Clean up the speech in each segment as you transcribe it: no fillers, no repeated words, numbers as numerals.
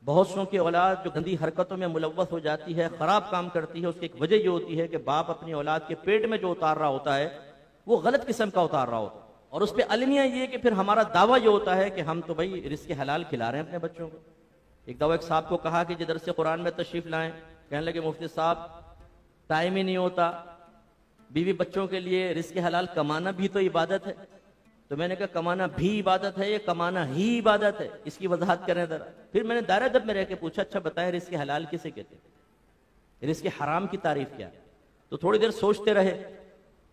بہت سو کی اولاد جو گندی حرکتوں میں ملوث ہو جاتی ہے، خراب کام کرتی ہے، اس کی ایک وجہ یہ ہوتی ہے کہ باپ اپنی اولاد کے پیٹ میں جو اتار رہا ہوتا ہے وہ غلط قسم کا اتار رہا ہوتا ہے، اور اس پہ المیہ یہ کہ پھر ہمارا دعویٰ یہ ہوتا ہے کہ ہم تو بھائی رزق حلال کھلا رہے ہیں اپنے بچوں کو۔ ایک دعویٰ ایک صاحب کو کہا کہ درس قرآن میں تشریف لائیں، کہنے لگے مفتی صاحب ٹائم ہی نہیں ہوتا، بیوی بچوں کے لیے رزق حلال کمانا بھی تو عبادت ہے۔ تو میں نے کہا کمانا بھی عبادت ہے، یہ کمانا ہی عبادت ہے، اس کی وضاحت کریں ذرا۔ پھر میں نے دائرہ ادب میں رہ کے پوچھا اچھا بتائیں رزق حلال کسے کہتے ہیں، رزق حرام کی تعریف کیا ہے؟ تو تھوڑی دیر سوچتے رہے،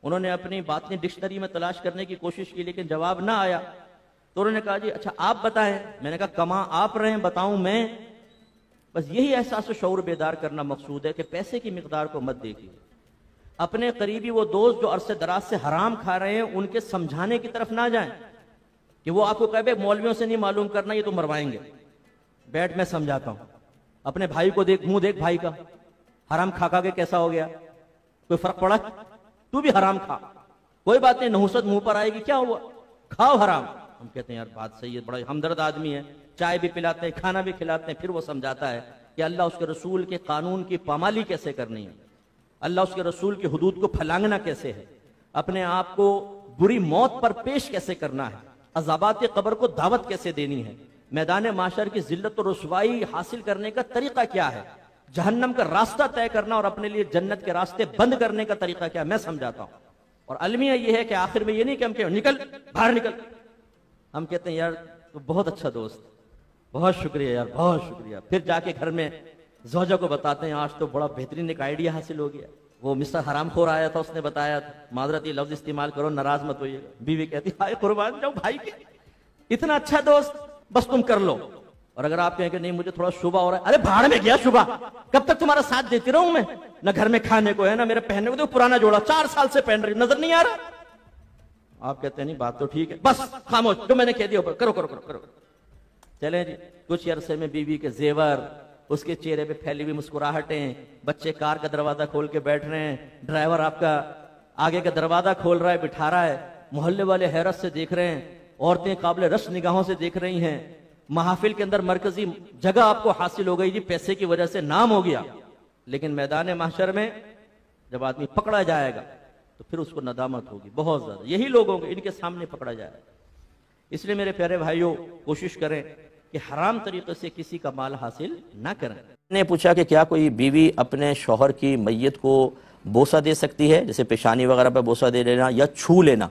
انہوں نے اپنی باطنی ڈکشنری میں تلاش کرنے کی کوشش کی لیکن جواب نہ آیا، تو انہوں نے کہا جی اچھا آپ بتائیں۔ میں نے کہا کما آپ رہے ہیں بتاؤں میں؟ بس یہی احساس و شعور بیدار کرنا مقصود ہے کہ پیسے کی مقدار کو مت دیکھیے، اپنے قریبی وہ دوست جو عرصے دراز سے حرام کھا رہے ہیں ان کے سمجھانے کی طرف نہ جائیں کہ وہ آپ کو کہے مولویوں سے نہیں معلوم کرنا، یہ تو مروائیں گے، بیٹھ میں سمجھاتا ہوں۔ اپنے بھائی کو دیکھ، منہ دیکھ بھائی کا، حرام کھا کھا کے کیسا ہو گیا، کوئی فرق پڑا؟ تو بھی حرام کھا، کوئی بات نہیں، نحوست منہ پر آئے گی، کیا ہوا، کھاؤ حرام۔ ہم کہتے ہیں یار بات صحیح ہے، بڑا ہمدرد آدمی ہے، چائے بھی پلاتے ہیں، کھانا بھی کھلاتے ہیں، پھر وہ سمجھاتا ہے کہ اللہ اس کے رسول کے قانون کی پامالی کیسے کرنی ہے، اللہ اس کے رسول کی حدود کو پھلانگنا کیسے ہے، اپنے آپ کو بری موت پر پیش کیسے کرنا ہے، عذابات قبر کو دعوت کیسے دینی ہے، میدان محشر کی ذلت و رسوائی حاصل کرنے کا طریقہ کیا ہے، جہنم کا راستہ طے کرنا اور اپنے لیے جنت کے راستے بند کرنے کا طریقہ کیا ہے، میں سمجھاتا ہوں۔ اور المیہ یہ ہے کہ آخر میں یہ نہیں کہ ہم کہیں نکل باہر نکل، ہم کہتے ہیں یار تو بہت اچھا دوست، بہت شکریہ یار، بہت شکریہ، پھر جا کے گھر میں زوجہ کو بتاتے ہیں آج تو بڑا بہترین ایک آئیڈیا حاصل ہو گیا، وہ مسٹر حرام خور آیا تھا، اس نے بتایا تھا، معذرت یہ لفظ استعمال کرو ناراض مت ہوئیے گا۔ بیوی کہتی ہائے قربان جاؤ بھائی کے اتنا اچھا دوست، بس تم کر لو۔ اور اگر آپ کہیں کہ نہیں مجھے تھوڑا شبہ ہو رہا ہے، ارے بھاڑ میں گیا شبہ، کب تک تمہارا ساتھ دیتی رہوں میں، نہ گھر میں کھانے کو ہے نہ میرے پہننے کو، تو پرانا جوڑا 4 سال سے پہن رہی نظر نہیں آ رہا۔ آپ کہتے ہیں نہیں بات تو ٹھیک ہے، بس خاموش، جو میں نے کہہ دیا کرو کرو کرو کرو۔ چلیں جی، کچھ عرصے میں بیوی کے زیور، اس کے چہرے پہ پھیلی ہوئی مسکراہٹیں، بچے کار کا دروازہ کھول کے بیٹھ رہے ہیں، ڈرائیور آپ کا آگے کا دروازہ کھول رہا ہے بٹھا رہا ہے، محلے والے حیرت سے دیکھ رہے ہیں، عورتیں قابل رشک نگاہوں سے دیکھ رہی ہیں، محافل کے اندر مرکزی جگہ آپ کو حاصل ہو گئی جی، پیسے کی وجہ سے نام ہو گیا، لیکن میدان محشر میں جب آدمی پکڑا جائے گا تو پھر اس کو ندامت ہوگی بہت زیادہ، یہی لوگ ہوں گے ان کے سامنے پکڑا جائے گا۔ اس لیے میرے پیارے بھائیوں کوشش کریں کہ حرام طریقے سے کسی کا مال حاصل نہ کریں۔ میں نے پوچھا کہ کیا کوئی بیوی اپنے شوہر کی میت کو بوسہ دے سکتی ہے، جیسے پیشانی وغیرہ پہ بوسہ دے لینا یا چھو لینا،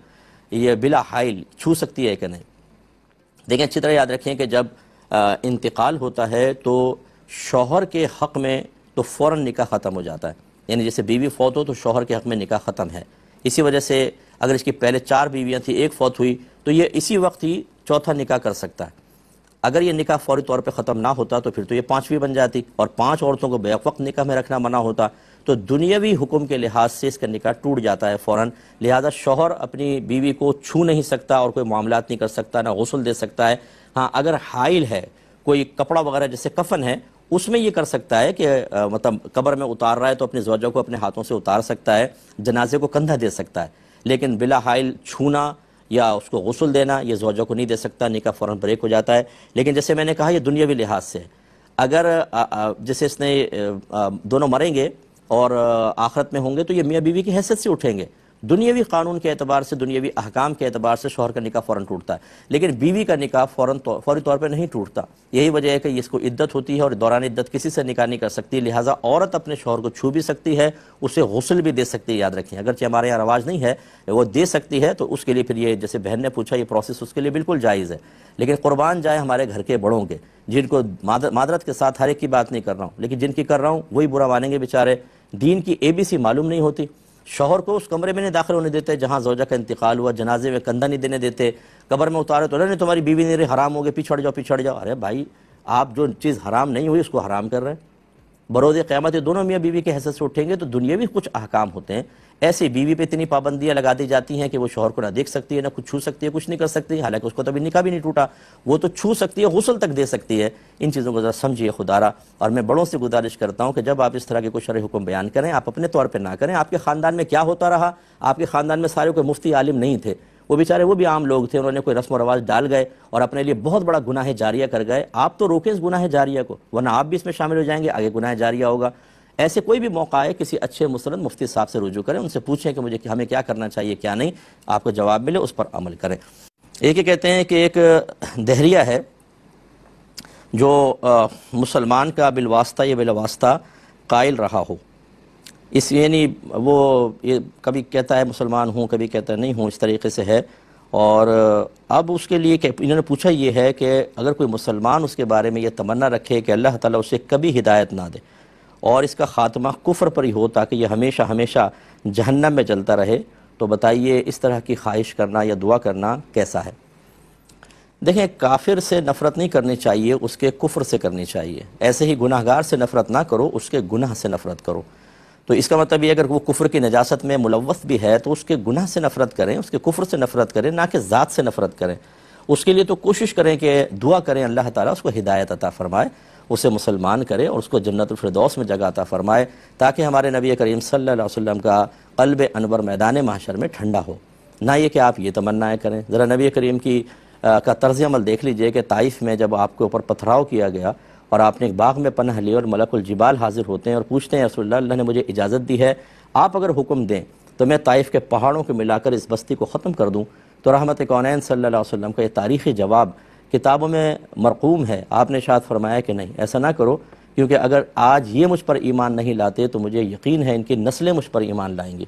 یہ بلا حائل چھو سکتی ہے کہ نہیں؟ دیکھیں اچھی طرح یاد رکھیں کہ جب انتقال ہوتا ہے تو شوہر کے حق میں تو فوراً نکاح ختم ہو جاتا ہے، یعنی جیسے بیوی فوت ہو تو شوہر کے حق میں نکاح ختم ہے۔ اسی وجہ سے اگر اس کی پہلے 4 بیویاں تھیں، ایک فوت ہوئی تو یہ اسی وقت ہی چوتھا نکاح کر سکتا ہے۔ اگر یہ نکاح فوری طور پہ ختم نہ ہوتا تو پھر تو یہ 5ویں بن جاتی، اور 5 عورتوں کو بیک وقت نکاح میں رکھنا منع ہوتا، تو دنیاوی حکم کے لحاظ سے اس کا نکاح ٹوٹ جاتا ہے فوراً۔ لہذا شوہر اپنی بیوی کو چھو نہیں سکتا اور کوئی معاملات نہیں کر سکتا، نہ غسل دے سکتا ہے۔ ہاں اگر حائل ہے، کوئی کپڑا وغیرہ جیسے کفن ہے، اس میں یہ کر سکتا ہے کہ مطلب قبر میں اتار رہا ہے تو اپنی زوجہ کو اپنے ہاتھوں سے اتار سکتا ہے، جنازے کو کندھا دے سکتا ہے، لیکن بلا حائل چھونا یا اس کو غسل دینا یہ زوجہ کو نہیں دے سکتا، نکاح فوراً بریک ہو جاتا ہے۔ لیکن جیسے میں نے کہا یہ دنیاوی لحاظ سے، اگر جیسے اس نے دونوں مریں گے اور آخرت میں ہوں گے تو یہ میاں بیوی کی حیثیت سے اٹھیں گے، دنیاوی قانون کے اعتبار سے، دنیاوی احکام کے اعتبار سے شوہر کا نکاح فوراً ٹوٹتا ہے، لیکن بیوی کا نکاح فوری طور پہ نہیں ٹوٹتا۔ یہی وجہ ہے کہ اس کو عدت ہوتی ہے اور دوران عدت کسی سے نکاح نہیں کر سکتی، لہٰذا عورت اپنے شوہر کو چھو بھی سکتی ہے، اسے غسل بھی دے سکتی ہے، یاد رکھیں اگرچہ ہمارے یہاں رواج نہیں ہے وہ دے سکتی ہے، تو اس کے لیے پھر یہ جیسے بہن نے پوچھا یہ پروسیس اس کے لیے بالکل جائز ہے۔ لیکن قربان جائے ہمارے گھر کے بڑوں کے، جن کو معذرت کے ساتھ ہر ایک کی بات نہیں کر رہا ہوں، لیکن جن کی کر رہا ہوں وہی برا مانیں گے بیچارے، دین کی ABC معلوم نہیں ہوتی، شوہر کو اس کمرے میں نہیں داخل ہونے دیتے جہاں زوجہ کا انتقال ہوا، جنازے میں کندھا نہیں دینے دیتے، قبر میں اتارے تو نہیں تمہاری بیوی نہیں رہی، حرام ہو گئے، پیچھڑ جاؤ پیچھڑ جاؤ۔ ارے بھائی آپ جو چیز حرام نہیں ہوئی اس کو حرام کر رہے ہیں۔ بروز قیامت یہ دونوں میاں بیوی کے حیثیت سے اٹھیں گے تو دنیاوی کچھ احکام ہوتے ہیں، ایسے بیوی پہ اتنی پابندیاں لگا دی جاتی ہیں کہ وہ شوہر کو نہ دیکھ سکتی ہے، نہ کچھ چھو سکتی ہے، کچھ نہیں کر سکتی، حالانکہ اس کو تو ابھی نکاح بھی نہیں ٹوٹا، وہ تو چھو سکتی ہے، غسل تک دے سکتی ہے۔ ان چیزوں کو ذرا سمجھیے خدارا، اور میں بڑوں سے گزارش کرتا ہوں کہ جب آپ اس طرح کے کچھ شرعی حکم بیان کریں آپ اپنے طور پہ نہ کریں۔ آپ کے خاندان میں کیا ہوتا رہا، آپ کے خاندان میں سارے کوئی مفتی عالم نہیں تھے، وہ بیچارے وہ بھی عام لوگ تھے، انہوں نے کوئی رسم و رواج ڈال گئے اور اپنے لیے بہت بڑا گناہ جاریہ کر گئے. آپ تو روکیں اس گناہ جاریہ کو، ورنہ آپ بھی اس میں شامل ہو جائیں گے، آگے گناہ جاریہ ہوگا. ایسے کوئی بھی موقع ہے کسی اچھے مسلم مفتی صاحب سے رجوع کریں، ان سے پوچھیں کہ ہمیں کیا کرنا چاہیے کیا نہیں، آپ کو جواب ملے اس پر عمل کریں. ایک یہ کہتے ہیں کہ ایک دہریہ ہے جو مسلمان کا بالواسطہ یا بلا واسطہ قائل رہا ہو، اس یعنی وہ یہ کبھی کہتا ہے مسلمان ہوں، کبھی کہتا ہے نہیں ہوں، اس طریقے سے ہے. اور اب اس کے لیے کہ انہوں نے پوچھا یہ ہے کہ اگر کوئی مسلمان اس کے بارے میں یہ تمنا رکھے کہ اللہ تعالیٰ اسے کبھی ہدایت نہ دے اور اس کا خاتمہ کفر پر ہی ہو تاکہ یہ ہمیشہ ہمیشہ جہنم میں جلتا رہے، تو بتائیے اس طرح کی خواہش کرنا یا دعا کرنا کیسا ہے؟ دیکھیں، کافر سے نفرت نہیں کرنی چاہیے، اس کے کفر سے کرنی چاہیے. ایسے ہی گناہ گار سے نفرت نہ کرو، اس کے گناہ سے نفرت کرو. تو اس کا مطلب یہ اگر وہ کفر کی نجاست میں ملوث بھی ہے تو اس کے گناہ سے نفرت کریں، اس کے کفر سے نفرت کریں، نہ کہ ذات سے نفرت کریں. اس کے لیے تو کوشش کریں کہ دعا کریں اللہ تعالیٰ اس کو ہدایت عطا فرمائے، اسے مسلمان کرے اور اس کو جنت الفردوس میں جگہ عطا فرمائے، تاکہ ہمارے نبی کریم صلی اللہ علیہ وسلم کا قلب انور میدان محشر میں ٹھنڈا ہو. نہ یہ کہ آپ یہ تمنائیں کریں. ذرا نبی کریم کا طرز عمل دیکھ لیجئے کہ طائف میں جب آپ کے اوپر پتھراؤ کیا گیا اور آپ نے ایک باغ میں پناہ لی اور ملک الجبال حاضر ہوتے ہیں اور پوچھتے ہیں رسول اللہ نے مجھے اجازت دی ہے، آپ اگر حکم دیں تو میں طائف کے پہاڑوں کو ملا کر اس بستی کو ختم کر دوں. تو رحمت کونین صلی اللہ علیہ وسلم کا یہ تاریخی جواب کتابوں میں مرقوم ہے. آپ نے ارشاد فرمایا کہ نہیں، ایسا نہ کرو، کیونکہ اگر آج یہ مجھ پر ایمان نہیں لاتے تو مجھے یقین ہے ان کی نسلیں مجھ پر ایمان لائیں گی.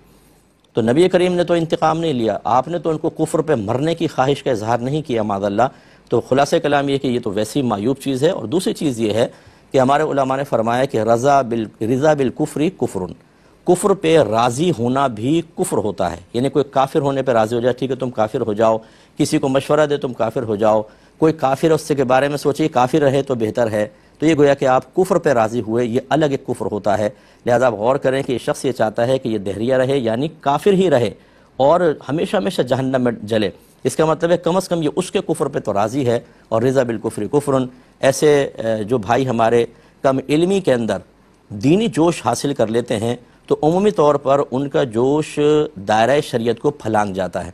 تو نبی کریم نے تو انتقام نہیں لیا، آپ نے تو ان کو کفر پہ مرنے کی خواہش کا اظہار نہیں کیا معاذ اللہ. تو خلاصہ کلام یہ کہ یہ تو ویسی معیوب چیز ہے. اور دوسری چیز یہ ہے کہ ہمارے علماء نے فرمایا کہ رضا بالکفر کفر، کفر پہ راضی ہونا بھی کفر ہوتا ہے. یعنی کوئی کافر ہونے پہ راضی ہو جائے، ٹھیک ہے تم کافر ہو جاؤ، کسی کو مشورہ دے تم کافر ہو جاؤ، کوئی کافر اس کے بارے میں سوچے کافر رہے تو بہتر ہے، تو یہ گویا کہ آپ کفر پہ راضی ہوئے، یہ الگ ایک کفر ہوتا ہے. لہذا آپ غور کریں کہ یہ شخص یہ چاہتا ہے کہ یہ دہریہ رہے، یعنی کافر ہی رہے اور ہمیشہ ہمیشہ جہنم میں جلے. اس کا مطلب ہے کم از کم یہ اس کے کفر پہ تو راضی ہے. اور رضا بالکفر کفر، ایسے جو بھائی ہمارے کم علمی کے اندر دینی جوش حاصل کر لیتے ہیں تو عمومی طور پر ان کا جوش دائرہ شریعت کو پھلانگ جاتا ہے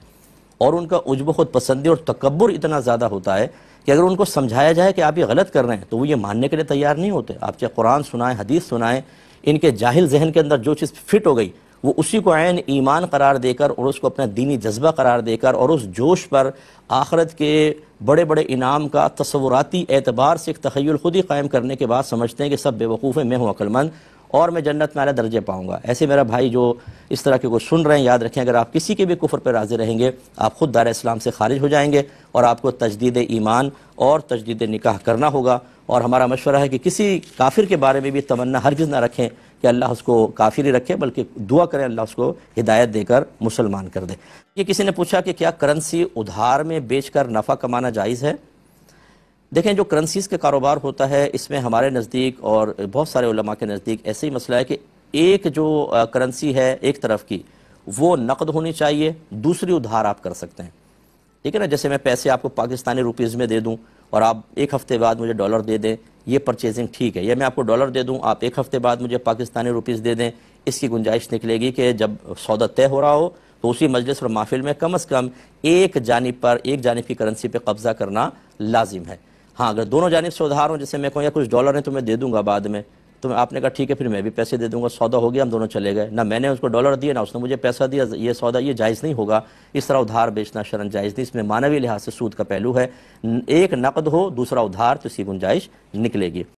اور ان کا عجب خود پسندی اور تکبر اتنا زیادہ ہوتا ہے کہ اگر ان کو سمجھایا جائے کہ آپ یہ غلط کر رہے ہیں تو وہ یہ ماننے کے لیے تیار نہیں ہوتے. آپ چاہے قرآن سنائیں، حدیث سنائیں، ان کے جاہل ذہن کے اندر جو چیز فٹ ہو گئی وہ اسی کو عین ایمان قرار دے کر اور اس کو اپنا دینی جذبہ قرار دے کر اور اس جوش پر آخرت کے بڑے بڑے انعام کا تصوراتی اعتبار سے ایک تخیل خود ہی قائم کرنے کے بعد سمجھتے ہیں کہ سب بے وقوف ہیں، میں ہوں عقل مند اور میں جنت میں اعلیٰ درجے پاؤں گا. ایسے میرا بھائی جو اس طرح کے کو سن رہے ہیں، یاد رکھیں اگر آپ کسی کے بھی کفر پہ راضی رہیں گے آپ خود دائرہ اسلام سے خارج ہو جائیں گے اور آپ کو تجدید ایمان اور تجدید نکاح کرنا ہوگا. اور ہمارا مشورہ ہے کہ کسی کافر کے بارے میں بھی تمنا ہرگز نہ رکھیں کہ اللہ اس کو کافر ہی رکھے، بلکہ دعا کریں اللہ اس کو ہدایت دے کر مسلمان کر دے. یہ کسی نے پوچھا کہ کیا کرنسی ادھار میں بیچ کر نفع کمانا جائز ہے؟ دیکھیں، جو کرنسیز کا کاروبار ہوتا ہے اس میں ہمارے نزدیک اور بہت سارے علماء کے نزدیک ایسے ہی مسئلہ ہے کہ ایک جو کرنسی ہے ایک طرف کی وہ نقد ہونی چاہیے، دوسری ادھار آپ کر سکتے ہیں. ٹھیک ہے نا، جیسے میں پیسے آپ کو پاکستانی روپیز میں دے دوں اور آپ ایک ہفتے بعد مجھے ڈالر دے دیں، یہ پرچیزنگ ٹھیک ہے. یا میں آپ کو ڈالر دے دوں، آپ ایک ہفتے بعد مجھے پاکستانی روپیز دے دیں، اس کی گنجائش نکلے گی کہ جب سودا طے ہو رہا ہو تو اسی مجلس اور محفل میں کم از کم ایک جانب کی کرنسی پہ قبضہ کرنا لازم ہے. ہاں، اگر دونوں جانب سے ادھار ہوں، جیسے میں کہوں یا کچھ ڈالر ہیں تو میں دے دوں گا بعد میں، تو آپ نے کہا ٹھیک ہے پھر میں بھی پیسے دے دوں گا، سودا ہو گیا، ہم دونوں چلے گئے، نہ میں نے اس کو ڈالر دیا نہ اس نے مجھے پیسہ دیا، یہ سودا یہ جائز نہیں ہوگا. اس طرح ادھار بیچنا شرعاً جائز نہیں، اس میں معنوی لحاظ سے سود کا پہلو ہے. ایک نقد ہو دوسرا ادھار تو اس کی گنجائش نکلے گی.